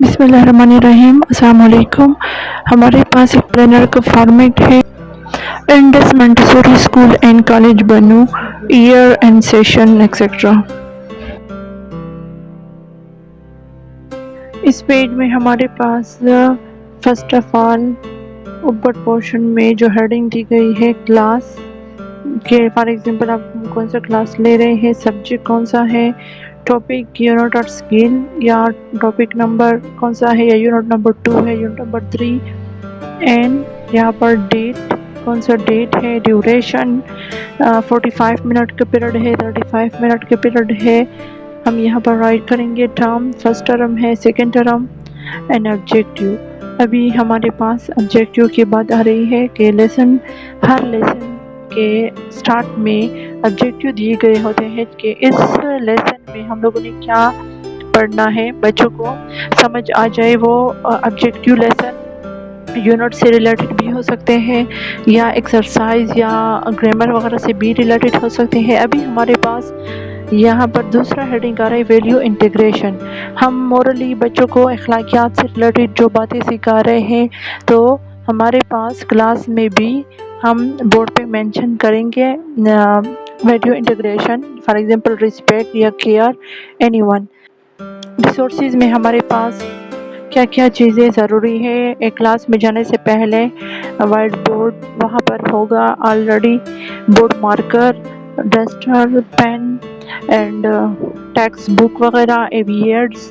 بسم اللہ الرحمن الرحیم، السلام علیکم۔ ہمارے پاس ایک پلانر کا فارمیٹ ہے، Indus Montessori school and college Bannu, year end session etcetera. اس پیج میں ہمارے پاس فرسٹ آف آل اوپر پورشن میں جو ہیڈنگ دی گئی ہے کلاس کہ فار ایگزامپل آپ کون سا کلاس لے رہے ہیں، سبجیکٹ کون سا ہے، ٹاپک یونٹ اور اسکیل یا ٹاپک نمبر کون سا ہے، یا یونٹ نمبر 2 ہے، یونٹ نمبر 3، اینڈ یہاں پر ڈیٹ کون سا ڈیٹ ہے، ڈیوریشن 45 منٹ کا پیریڈ ہے، 35 منٹ کا پیریڈ ہے۔ ہم یہاں پر رائٹ کریں گے ٹرم، فرسٹ ٹرم ہے، سیکنڈ ٹرم اینڈ آبجیکٹیو۔ ابھی ہمارے پاس آبجیکٹیو کی بات آ رہی ہے کہ ہر لیسن کے سٹارٹ میں آبجیکٹیو دیے گئے ہوتے ہیں کہ اس لیسن میں ہم لوگوں نے کیا پڑھنا ہے، بچوں کو سمجھ آ جائے۔ وہ آبجیکٹیو لیسن یونٹ سے ریلیٹڈ بھی ہو سکتے ہیں یا ایکسرسائز یا گرامر وغیرہ سے بھی ریلیٹڈ ہو سکتے ہیں۔ ابھی ہمارے پاس یہاں پر دوسرا ہیڈنگ آ رہا ہے ویلیو انٹیگریشن۔ ہم مورلی بچوں کو اخلاقیات سے ریلیٹڈ جو باتیں سکھا رہے ہیں، تو ہمارے پاس کلاس میں بھی ہم بورڈ پہ مینشن کریں گے value integration, for example respect یا کیئر اینی ون۔ ریسورسز میں ہمارے پاس کیا کیا چیزیں ضروری ہے، ایک کلاس میں جانے سے پہلے وائٹ بورڈ وہاں پر ہوگا already, board marker, duster, pen and text book وغیرہ، ایویئرز،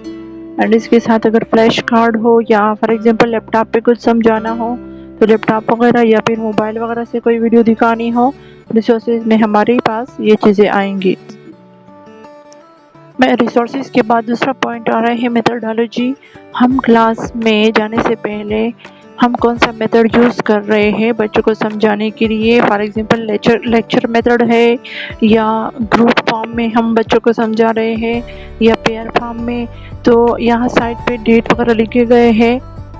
اینڈ اس کے ساتھ اگر فلیش کارڈ ہو یا فار ایگزامپل لیپ ٹاپ پہ کچھ سمجھانا ہو تو لیپ ٹاپ وغیرہ یا پھر موبائل وغیرہ سے کوئی ویڈیو دکھانی ہو، ریسورسز میں ہمارے پاس یہ چیزیں آئیں گی۔ ریسورسز کے بعد دوسرا پوائنٹ آ رہا ہے میتھڈالوجی۔ ہم کلاس میں جانے سے پہلے ہم کون سا میتھڈ یوز کر رہے ہیں بچوں کو سمجھانے کے لیے، فار ایگزامپل لیکچر میتھڈ ہے یا گروپ فارم میں ہم بچوں کو سمجھا رہے ہیں یا پیئر فارم میں۔ تو یہاں سائڈ پہ ڈیٹ وغیرہ لکھے گئے ہیں،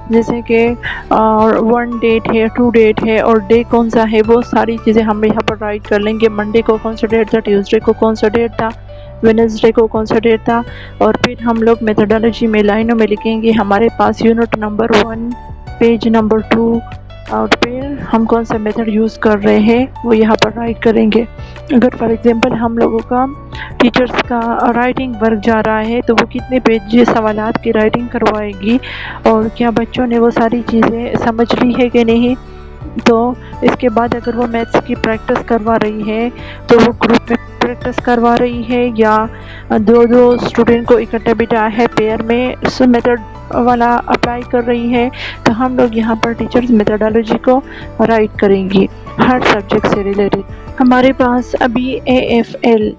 جیسے کہ 1 ڈیٹ ہے، 2 ڈیٹ ہے اور ڈے کون سا ہے، وہ ساری چیزیں ہم یہاں پر رائٹ کر لیں گے۔ منڈے کو کون سا ڈیٹ تھا، ٹیوزڈے کو کون سا ڈیٹ تھا، وینسڈے کو کون سا ڈیٹ تھا، اور پھر ہم لوگ میتھڈالوجی میں لائنوں میں لکھیں گے ہمارے پاس یونٹ نمبر 1، پیج نمبر 2، اور پھر ہم کون سا میتھڈ یوز کر رہے ہیں وہ یہاں پر رائٹ کریں گے۔ اگر فار ایگزامپل ہم لوگوں کا ٹیچرز کا رائٹنگ ورک جا رہا ہے تو وہ کتنے پیج سوالات کی رائٹنگ کروائے گی اور کیا بچوں نے وہ ساری چیزیں سمجھ لی ہے کہ نہیں۔ تو اس کے بعد اگر وہ میتھس کی پریکٹس کروا رہی ہے تو وہ گروپ میں پریکٹس کروا رہی ہے یا دو اسٹوڈنٹ کو اکٹھا بٹھا ہے پیئر میں اس میتھڈ والا اپلائی کر رہی ہے، تو ہم لوگ یہاں پر ٹیچرز میتھڈالوجی کو رائٹ کریں گی ہر سبجیکٹ سے ریلیٹڈ۔ ہمارے پاس ابھی AFL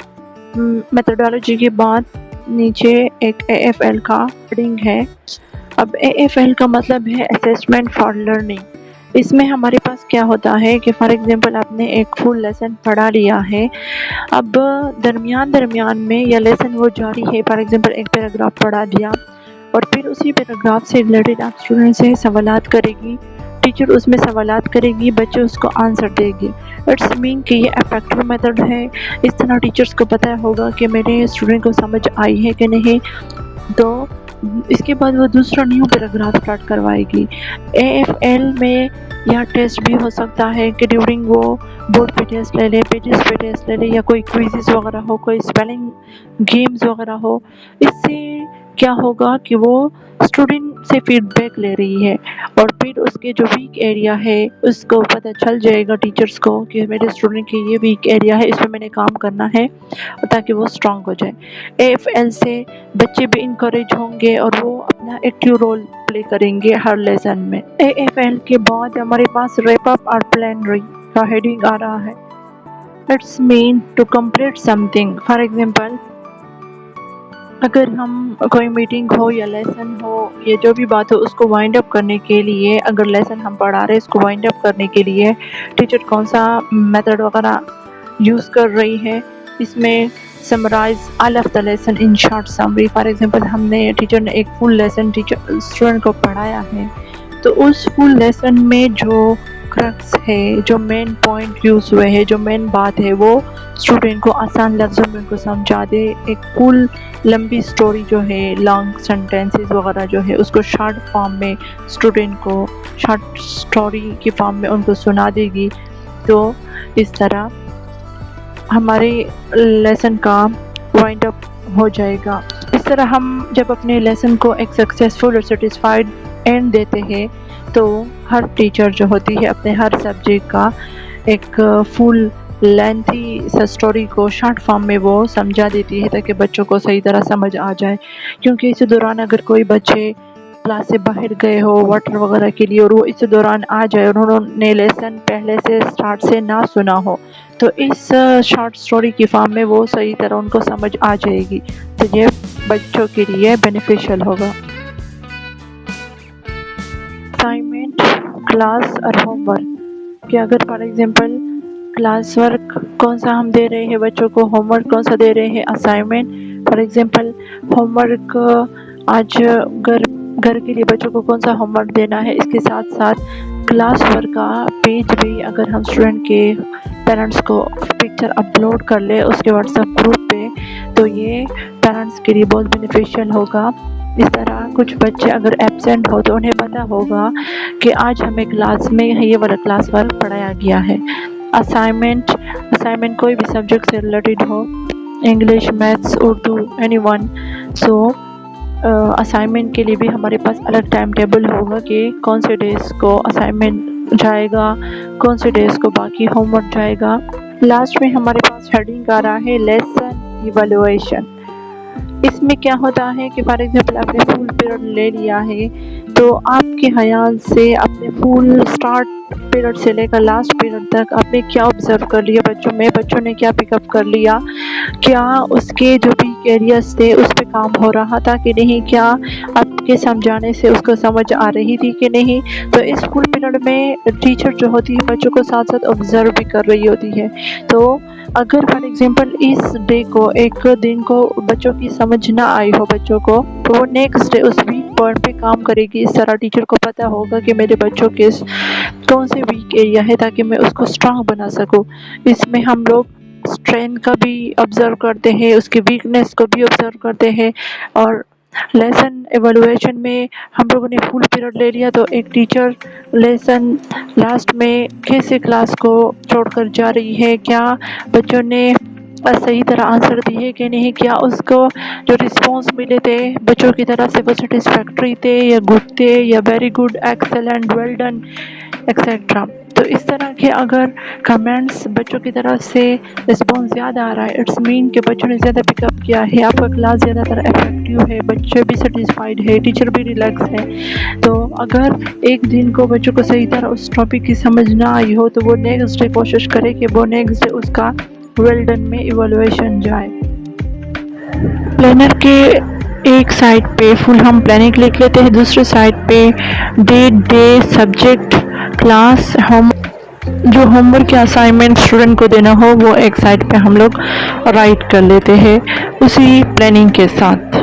میتھڈالوجی کے بعد نیچے ایک AFL کا ہیڈنگ ہے۔ اب AFL کا مطلب ہے اسیسمنٹ فار لرننگ۔ اس میں ہمارے پاس کیا ہوتا ہے کہ فار ایگزامپل آپ نے ایک فل لیسن پڑھا لیا ہے، اب درمیان میں یا لیسن وہ جاری ہے، فار ایگزامپل ایک پیراگراف پڑھا دیا اور پھر اسی پیراگراف سے ریلیٹڈ آپ اسٹوڈنٹ سے سوالات کرے گی، ٹیچر اس میں سوالات کرے گی، بچے اس کو آنسر دے گی۔ اٹس مین کہ یہ افیکٹو میتھڈ ہے، اس طرح ٹیچرز کو پتہ ہوگا کہ میرے اسٹوڈنٹ کو سمجھ آئی ہے کہ نہیں۔ تو اس کے بعد وہ دوسرا نیو پیراگراف اسٹارٹ کروائے گی۔ AFL میں یا ٹیسٹ بھی ہو سکتا ہے کہ ڈیورنگ وہ بورڈ پہ ٹیسٹ لے لے، پیجز پہ ٹیسٹ لے لے، یا کوئی کوئزز وغیرہ ہو، کوئی اسپیلنگ گیمز وغیرہ ہو۔ اس سے کیا ہوگا کہ وہ اسٹوڈنٹ سے فیڈ بیک لے رہی ہے اور پھر اس کے جو ویک ایریا ہے اس کو پتہ چل جائے گا ٹیچرز کو کہ میرے اسٹوڈنٹ کے یہ ویک ایریا ہے، اس میں میں نے کام کرنا ہے تاکہ وہ اسٹرانگ ہو جائے۔ AFL سے بچے بھی انکریج ہوں گے اور وہ اپنا ایکٹیو رول پلے کریں گے ہر لیسن میں۔ AFL کے بعد ہمارے پاس ریپ اپ اور پلانری کا ہیڈنگ آ رہا ہے۔ It's mean to complete something. For example اگر ہم کوئی میٹنگ ہو یا لیسن ہو یا جو بھی بات ہو اس کو وائنڈ اپ کرنے کے لیے، اگر لیسن ہم پڑھا رہے اس کو وائنڈ اپ کرنے کے لیے ٹیچر کون سا میتھڈ وغیرہ یوز کر رہی ہے، اس میں summarize all of the lesson in short summary. For example teacher نے ایک فل لیسن اسٹوڈنٹ کو پڑھایا ہے، تو اس فل لیسن میں جو کرکس ہے، جو مین پوائنٹ یوز ہوئے ہے، جو مین بات ہے، وہ اسٹوڈنٹ کو آسان لفظوں میں ان کو سمجھا دے. ایک فل لمبی سٹوری جو ہے، لانگ سینٹینسز وغیرہ جو ہے، اس کو شارٹ فارم میں اسٹوڈنٹ کو شارٹ سٹوری کی فارم میں ان کو سنا دے گی. تو اس طرح ہمارے لیسن کا وائنڈ اپ ہو جائے گا. اس طرح ہم جب اپنے لیسن کو ایک سکسیسفل اور سیٹسفائیڈ اینڈ دیتے ہیں تو ہر ٹیچر جو ہوتی ہے اپنے ہر سبجیکٹ کا ایک فل لینتھی سٹوری کو شارٹ فارم میں وہ سمجھا دیتی ہے تاکہ بچوں کو صحیح طرح سمجھ آ جائے. کیونکہ اس دوران اگر کوئی بچے کلاس سے باہر گئے ہو واٹر وغیرہ کے لیے اور وہ اس دوران آ جائے اور انہوں نے لیسن پہلے سے اسٹارٹ سے نہ سنا ہو تو اس شارٹ سٹوری کی فارم میں وہ صحیح طرح ان کو سمجھ آ جائے گی. تو یہ بچوں کے لیے بینیفیشل ہوگا. اسائنمنٹ، کلاس اور ہوم ورک کہ اگر فار ایگزامپل کلاس ورک کون سا ہم دے رہے ہیں بچوں کو، ہوم ورک کون سا دے رہے ہیں، assignment. For example home work آج گھر کے لیے بچوں کو کون سا ہوم ورک دینا ہے، اس کے ساتھ ساتھ کلاس ورک کا پیج بھی اگر ہم اسٹوڈنٹ کے پیرنٹس کو پکچر اپلوڈ کر لے اس کے واٹس ایپ گروپ پہ تو یہ پیرنٹس کے لیے بہت بینیفیشیل ہوگا. اس طرح کچھ بچے اگر ایبسینٹ ہو تو انہیں پتہ ہوگا کہ آج ہمیں کلاس میں یہ والا کلاس ورک پڑھایا گیا ہے. اسائنمنٹ کوئی بھی سبجیکٹ سے ریلیٹڈ ہو، English, maths, Urdu, any one. So assignment کے لیے بھی ہمارے پاس الگ ٹائم ٹیبل ہوگا کہ کون سے ڈیز کو اسائنمنٹ جائے گا، کون سے ڈیز کو باقی ہوم ورک جائے گا. لاسٹ میں ہمارے پاس ہیڈنگ آ رہا ہے لیسن ایویلویشن. اس میں کیا ہوتا ہے کہ فار ایگزامپل آپ نے فل پیریڈ لے لیا ہے تو آپ کے خیال سے اپنے فل اسٹارٹ پیریڈ سے لے کر لاسٹ پیریڈ تک آپ نے کیا آبزرو کر لیا بچوں نے کیا پک اپ کر لیا، کیا اس کے جو ویک ایریاز تھے اس پہ کام ہو رہا تھا کہ نہیں، کیا آپ کے سمجھانے سے اس کو سمجھ آ رہی تھی کہ نہیں. تو اس فل پیریڈ میں ٹیچر جو ہوتی ہے بچوں کو ساتھ ساتھ آبزرو بھی کر رہی ہوتی ہے. تو اگر فار ایگزامپل اس ڈے کو ایک دن کو بچوں کی سمجھ نہ آئی ہو بچوں کو تو وہ نیکسٹ ڈے اس ویک پوائنٹ پہ کام کرے گی. اس طرح ٹیچر کو پتہ ہوگا کہ میرے بچوں کے کون سے ویک ایریا ہے تاکہ میں اس کو اسٹرانگ بنا سکوں. اس میں ہم لوگ اسٹرینتھ کا بھی آبزرو کرتے ہیں، اس کی ویکنیس کو بھی آبزرو کرتے ہیں. اور لیسن ایویلویشن میں ہم لوگوں نے فل پیریڈ لے لیا تو ایک ٹیچر لیسن لاسٹ میں کیسے کلاس کو چھوڑ کر جا رہی ہے، کیا بچوں نے صحیح طرح آنسر دی ہے کہ نہیں، کیا اس کو جو رسپانس ملے تھے بچوں کی طرف سے وہ سیٹسفیکٹری تھے یا گڈ تھے یا very good, excellent, well done etcetera. تو اس طرح کے اگر کمنٹس بچوں کی طرف سے رسپانس زیادہ آ رہا ہے اٹس مین کہ بچوں نے زیادہ پک اپ کیا ہے، آپ کا کلاس زیادہ تر افیکٹو ہے، بچے بھی سیٹسفائیڈ ہے، ٹیچر بھی ریلیکس ہے. تو اگر ایک دن کو بچوں کو صحیح طرح اس ٹاپک کی سمجھ نہ آئی ہو تو وہ نیکسٹ ڈے کوشش کرے کہ وہ نیکسٹ ڈے اس کا ویل ڈن میں ایویلویشن جائے. پلانر کے ایک سائڈ پہ فل ہم پلاننگ لکھ لیتے ہیں، دوسرے سائڈ پہ ڈیٹ، ڈے، سبجیکٹ، کلاس، جو ہوم ورک یا اسائنمنٹ اسٹوڈنٹ کو دینا ہو وہ ایک سائڈ پہ ہم لوگ رائٹ کر لیتے ہیں اسی پلاننگ کے ساتھ.